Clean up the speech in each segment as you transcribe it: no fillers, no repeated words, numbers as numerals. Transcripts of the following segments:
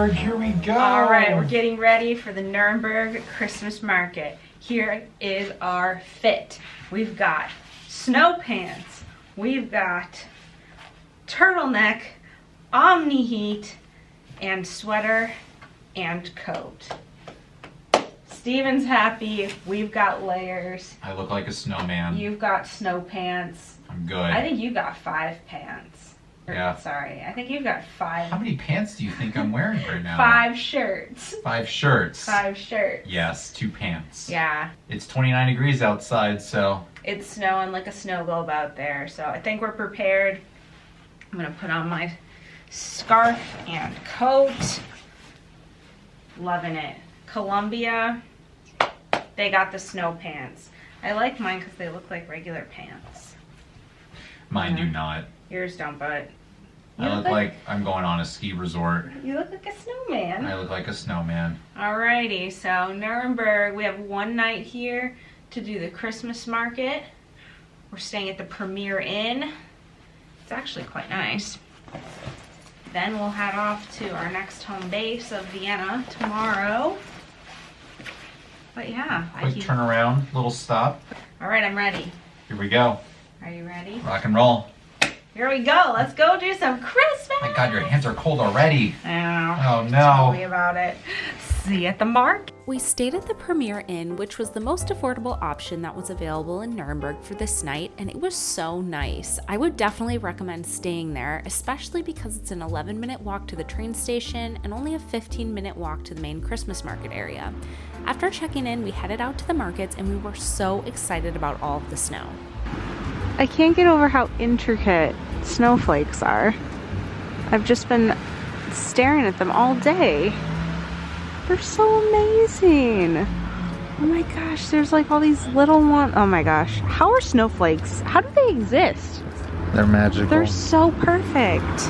Nuremberg, here we go. All right, we're getting ready for the Nuremberg Christmas Market. Here is our fit. We've got snow pants, we've got turtleneck, omni heat, and sweater and coat. Steven's happy. We've got layers. I look like a snowman. You've got snow pants. I'm good. I think you got 5 pants. Yeah. Sorry, I think you've got 5. How many pants do you think I'm wearing right now? 5 shirts. 5 shirts. 5 shirts. Yes, 2 pants. Yeah. It's 29 degrees outside, so. It's snowing like a snow globe out there, so I think we're prepared. I'm gonna put on my scarf and coat. Loving it. Columbia, they got the snow pants. I like mine because they look like regular pants. Mine do not. Yours don't, but I look like I'm going on a ski resort. you look like a snowman. I look like a snowman. Alrighty, so Nuremberg, we have one night here to do the Christmas market. We're staying at the Premier Inn. It's actually quite nice. Then we'll head off to our next home base of Vienna tomorrow. But yeah. Quick turnaround, little stop. Alright, I'm ready. Here we go. Are you ready? Rock and roll. Here we go. Let's go do some Christmas. My God, your hands are cold already. Oh no. Tell me about it. See you at the market. We stayed at the Premier Inn, which was the most affordable option that was available in Nuremberg for this night, and it was so nice. I would definitely recommend staying there, especially because it's an 11-minute walk to the train station and only a 15-minute walk to the main Christmas market area. After checking in, we headed out to the markets, and we were so excited about all of the snow. I can't get over how intricate snowflakes are. I've just been staring at them all day. They're so amazing. Oh my gosh, there's like all these little ones. Oh my gosh, how are snowflakes? How do they exist? They're magical. They're so perfect.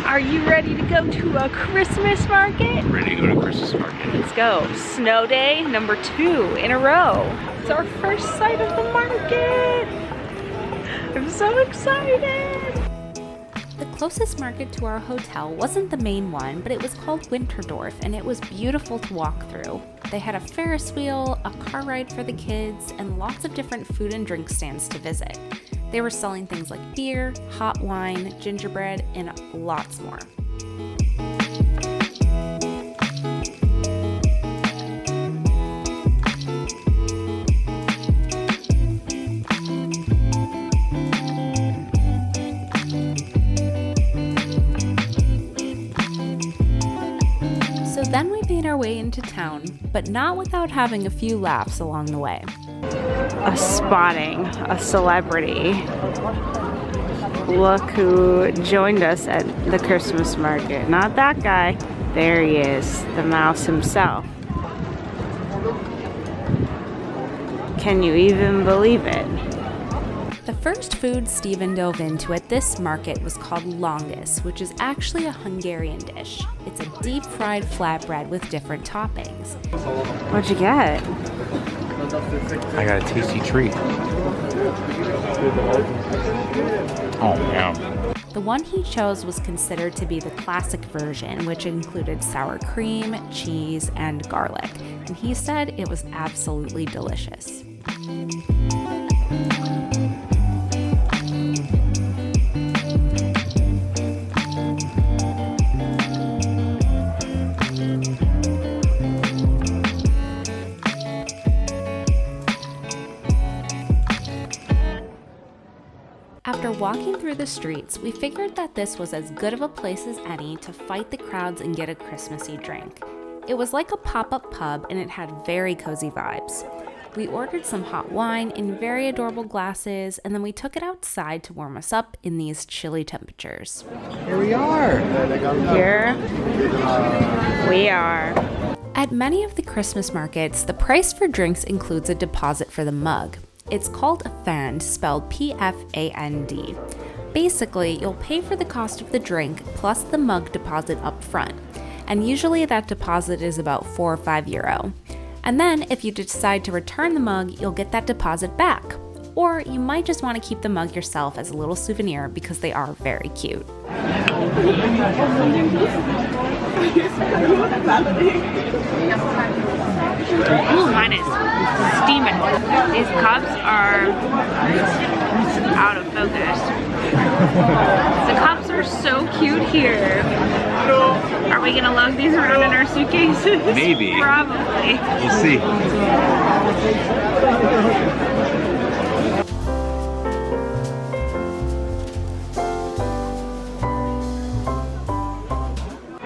Are you ready to go to a Christmas market? Ready to go to Christmas market. Let's go. Snow day number 2 in a row. It's our first sight of the market. I'm so excited! The closest market to our hotel wasn't the main one, but it was called Winterdorf, and it was beautiful to walk through. They had a Ferris wheel, a car ride for the kids, and lots of different food and drink stands to visit. They were selling things like beer, hot wine, gingerbread, and lots more. Then we made our way into town, but not without having a few laughs along the way. Spotting a celebrity. Look who joined us at the Christmas market. Not that guy. There he is, the mouse himself. Can you even believe it? The first food Steven dove into at this market was called Longus, which is actually a Hungarian dish. It's a deep-fried flatbread with different toppings. What'd you get? I got a tasty treat. Oh, yeah. The one he chose was considered to be the classic version, which included sour cream, cheese, and garlic. And he said it was absolutely delicious. After walking through the streets, we figured that this was as good of a place as any to fight the crowds and get a Christmassy drink. It was like a pop-up pub and it had very cozy vibes. We ordered some hot wine in very adorable glasses, and then we took it outside to warm us up in these chilly temperatures. Here we are. Here we are. At many of the Christmas markets, the price for drinks includes a deposit for the mug. It's called a pfand, spelled P-F-A-N-D. Basically, you'll pay for the cost of the drink plus the mug deposit up front, and usually that deposit is about €4 or €5. And then, if you decide to return the mug, you'll get that deposit back. Or you might just want to keep the mug yourself as a little souvenir because they are very cute. Ooh, mine is steaming. These cups are out of focus. The cups are so cute here. Are we gonna lug these around in our suitcases? Maybe. Probably. We'll see.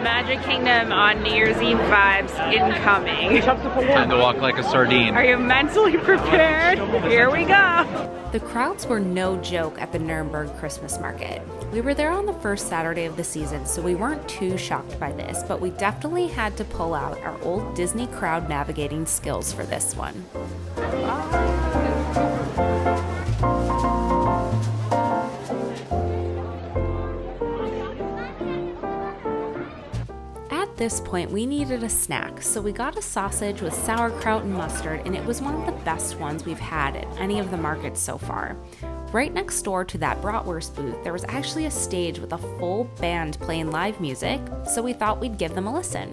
Magic Kingdom on New Year's Eve vibes incoming. Time to walk like a sardine. Are you mentally prepared? Here we go. The crowds were no joke at the Nuremberg Christmas Market. We were there on the first Saturday of the season, so we weren't too shocked by this, but we definitely had to pull out our old Disney crowd navigating skills for this one. At this point, we needed a snack, so we got a sausage with sauerkraut and mustard, and it was one of the best ones we've had at any of the markets so far. Right next door to that bratwurst booth, there was actually a stage with a full band playing live music, so we thought we'd give them a listen.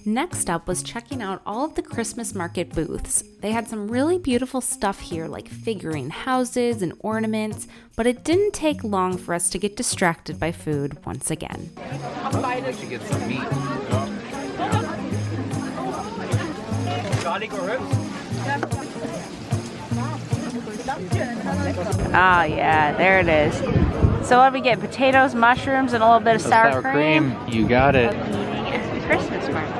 Next up was checking out all of the Christmas market booths. They had some really beautiful stuff here like figurine houses and ornaments, but it didn't take long for us to get distracted by food once again. We should get some meat. Ah, yeah, there it is. So what do we get? Potatoes, mushrooms, and a little bit of sour cream. You got it. Eating at the Christmas market.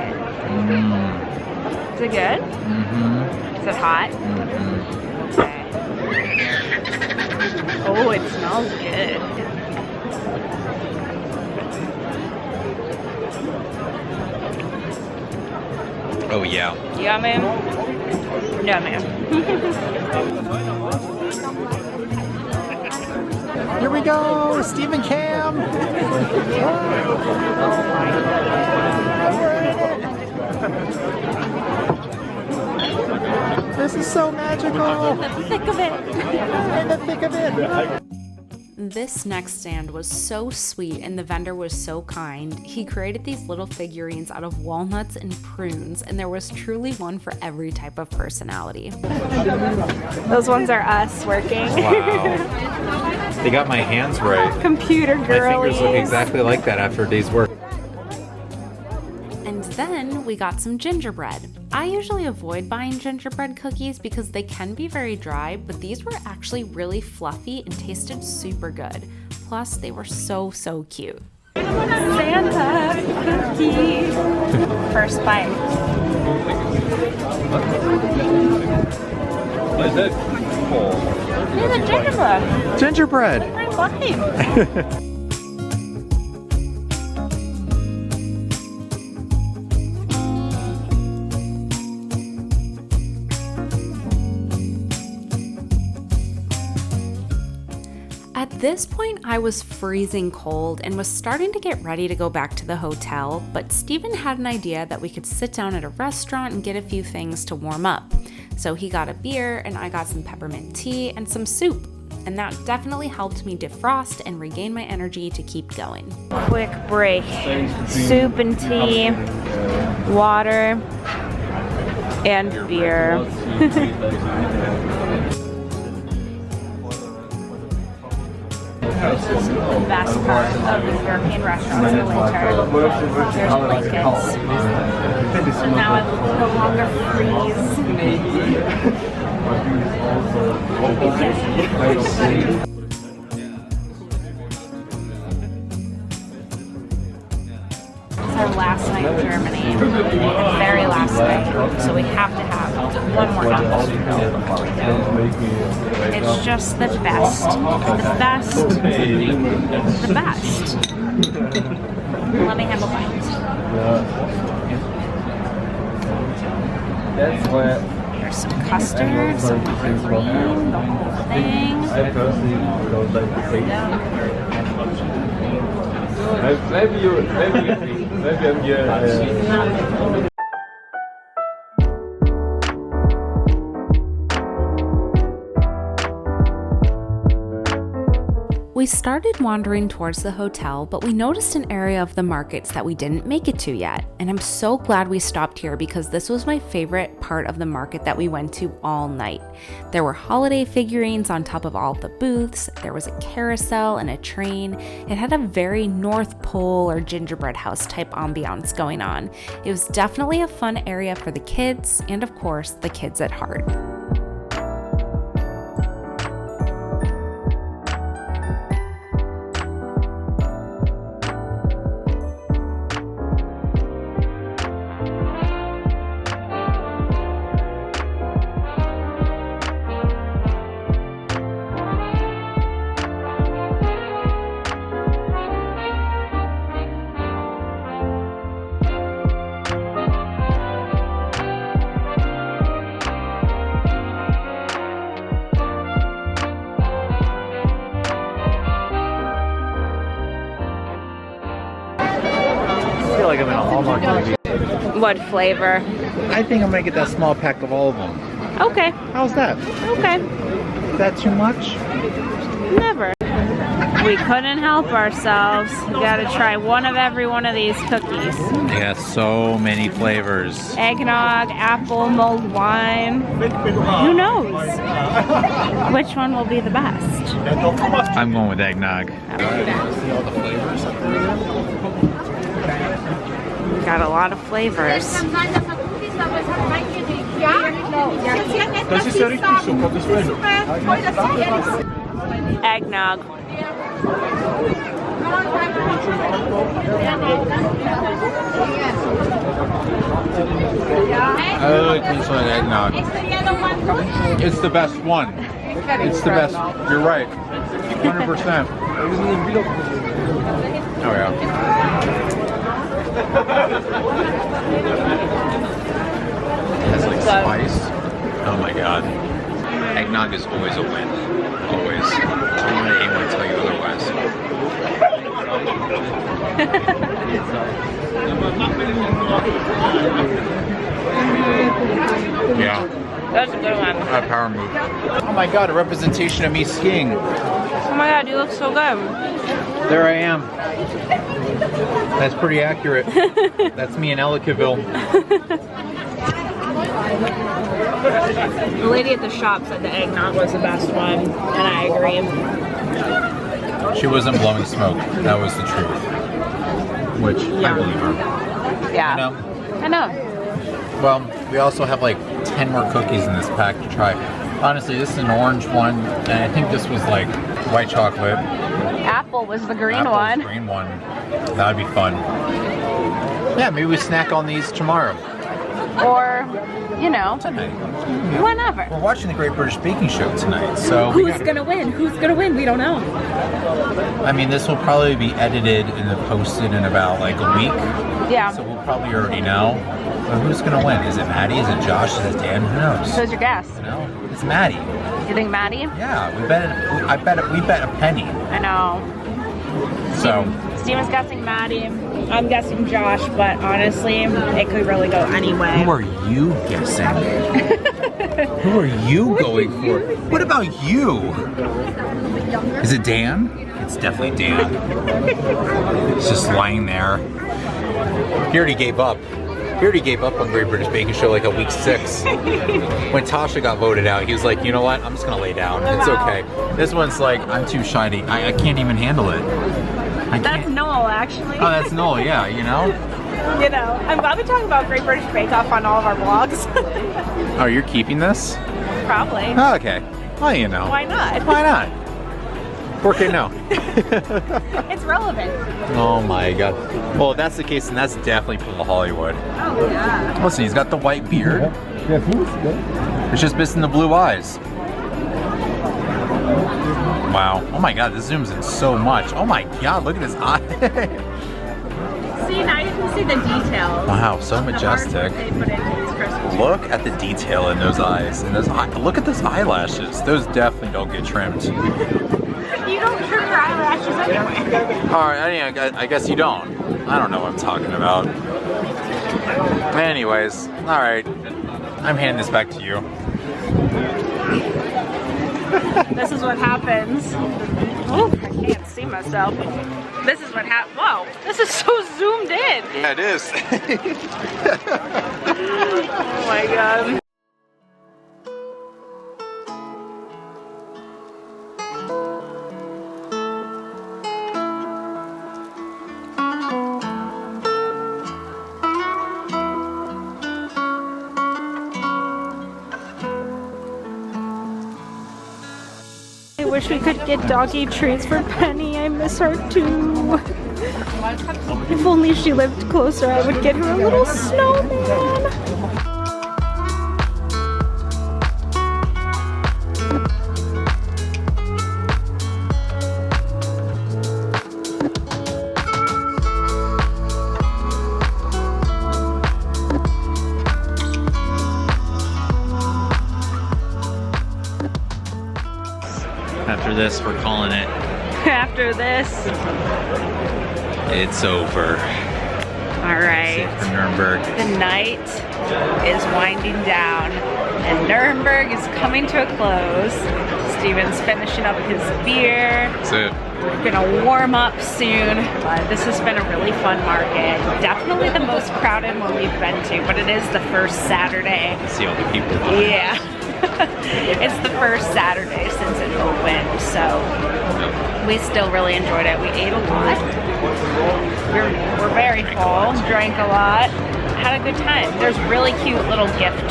Mm. Is it good? Mm-hmm. Is it hot? Mm-hmm. Okay. Oh, it smells good. Oh yeah. Yummy. Yummy. Here we go, Steve and Cam. This is so magical. In the thick of it. In the thick of it. This next stand was so sweet and the vendor was so kind. He created these little figurines out of walnuts and prunes, and there was truly one for every type of personality. Those ones are us working. Wow. They got my hands right. Computer girlies. My fingers look exactly like that after a day's work. And then we got some gingerbread. I usually avoid buying gingerbread cookies because they can be very dry, but these were actually really fluffy and tasted super good. Plus, they were so cute. Santa cookie. First bite. What is it? Here's a gingerbread. Gingerbread. Very fluffy. At this point, I was freezing cold and was starting to get ready to go back to the hotel, but Steven had an idea that we could sit down at a restaurant and get a few things to warm up. So he got a beer and I got some peppermint tea and some soup. and that definitely helped me defrost and regain my energy to keep going. Quick break. Soup and tea, water, and beer. This is the best part of the European restaurants in the winter. There's blankets. So now I will no longer freeze. It's our last night in Germany, the very last night, so we have to have one more Longus before we go. It's just the best. The best. The best. Let me have a bite. There's some custard, some cream, the whole thing. I personally don't like the taste. Maybe I'm here. We started wandering towards the hotel, but we noticed an area of the markets that we didn't make it to yet. And I'm so glad we stopped here because this was my favorite part of the market that we went to all night. There were holiday figurines on top of all the booths, there was a carousel and a train. It had a very North Pole or gingerbread house type ambiance going on. It was definitely a fun area for the kids and of course the kids at heart. I feel like I'm in a Hallmark movie. What flavor? I think I'm gonna get that small pack of all of them. Okay. How's that? Okay. Is that too much? Never. We couldn't help ourselves. We gotta try one of every one of these cookies. They got so many flavors. Eggnog, apple, mulled wine. Who knows? Which one will be the best? I'm going with eggnog. Got a lot of flavors. Eggnog. I really taste like eggnog. It's the best one. It's the best. You're right. 100%. Oh yeah. Has like spice. Oh my god. Eggnog is always a win. Always. I don't want anyone to tell you otherwise. Yeah. That's a good one. A power move. Oh my god, a representation of me skiing. Oh my god, you look so good. There I am. That's pretty accurate. That's me in Ellicottville. The lady at the shop said the eggnog was the best one, and I agree. She wasn't blowing smoke. That was the truth. Which I believe her. Yeah. You know? I know. Well, we also have like 10 more cookies in this pack to try. Honestly, this is an orange one, and I think this was like white chocolate. Apple was the green Apple's one. Green one. That'd be fun. Yeah, maybe we snack on these tomorrow. Or, you know, Tonight. whenever. We're watching the Great British Baking Show tonight, so Who's gonna win? Who's gonna win? We don't know. I mean, this will probably be edited and then posted in about like a week. Yeah. So we'll probably already know. But who's gonna win? Is it Maddie? Is it Josh? Is it Dan? Who knows? Who's your guess? You know, it's Maddie. You think Maddie? Yeah, we bet a penny. I know. So Steven's guessing Maddie. I'm guessing Josh, but honestly, it could really go any way. who are you guessing? Who are you going for? What about you? Is it Dan? It's definitely Dan. He's just lying there. He already gave up. He already gave up on Great British Baking Show like at week 6. When Tasha got voted out, he was like, you know what? I'm just gonna lay down. It's okay. This one's like, I'm too shy to, I can't even handle it. That's Noel, actually. Oh, that's Noel, yeah, you know? You know, I've been talking about Great British Bake Off on all of our vlogs. Oh, you're keeping this? Probably. Oh, okay. Well, you know. Why not? Why not? Porque no? It's relevant. Oh my god. Well, if that's the case, then that's definitely Paul Hollywood. Oh, yeah. Listen, he's got the white beard. Yeah, who's good? It's just missing the blue eyes. Wow. Oh my god, this zooms in so much. Oh my god, look at his eye. See, now you can see the details. Wow, so of the majestic. art they put into these Christmas trees. Look at the detail in those eyes. And those look at those eyelashes. Those definitely don't get trimmed. You don't trim your eyelashes anyway. Alright, I guess you don't. I don't know what I'm talking about. Anyways, alright. I'm handing this back to you. This is what happens. Oh, I can't see myself. This is what happens. Whoa, this is so zoomed in. Yeah, it is. Oh my god. I wish we could get doggy treats for Penny. I miss her too. If only she lived closer, I would get her a little snowman. After this, we're calling it. After this, It's over. all right. For Nuremberg. The night is winding down and Nuremberg is coming to a close. Steven's finishing up his beer. That's it. We're gonna warm up soon. This has been a really fun market. Definitely the most crowded one we've been to, but it is the first Saturday. See all the people. Yeah. It's the first Saturday since it opened, so we still really enjoyed it. We ate a lot. We're very full, drank a lot, had a good time. There's really cute little gift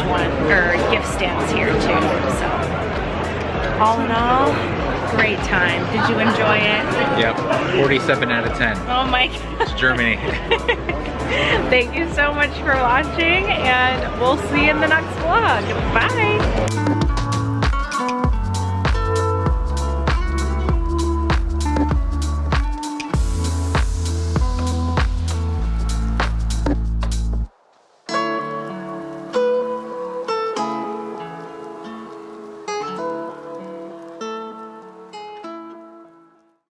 stands here too. So all in all, great time. Did you enjoy it? Yep. 47 out of 10. Oh my god. It's Germany. Thank you so much for watching, and we'll see you in the next vlog. Bye!